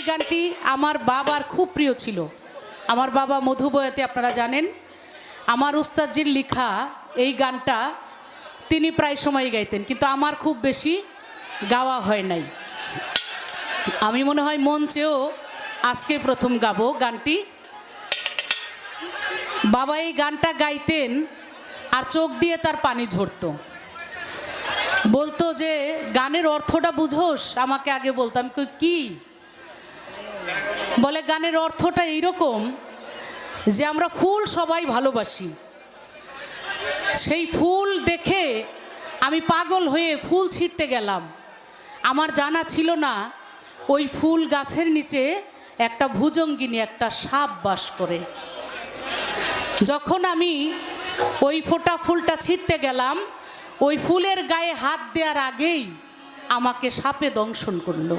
গানটি আমার বাবার খুব প্রিয় ছিল। আমার বাবা মধুবয়াতে আপনারা জানেন, আমার উস্তাদজির লেখা এই গানটা তিনি প্রায় সময় গাইতেন, কিন্তু আমার খুব বেশি গাওয়া হয় নাই। আমি মনে হয় মঞ্চেও আজকে প্রথম গাবো গানটি। বাবা এই গানটা গাইতেন আর চোখ দিয়ে তার পানি ঝরতো। বলতো যে গানের অর্থটা বুঝোস, আমাকে আগে বলতাম কি বলে, গানের অর্থটা এইরকম যে আমরা ফুল সবাই ভালোবাসি, সেই ফুল দেখে আমি পাগল হয়ে ফুল ছিঁড়তে গেলাম। আমার জানা ছিল না ওই ফুল গাছের নিচে একটা ভুজঙ্গিনী, একটা সাপ বাস করে। যখন আমি ওই ফোঁটা ফুলটা ছিঁড়তে গেলাম, ওই ফুলের গায়ে হাত দেওয়ার আগেই আমাকে সাপে দংশন করলো।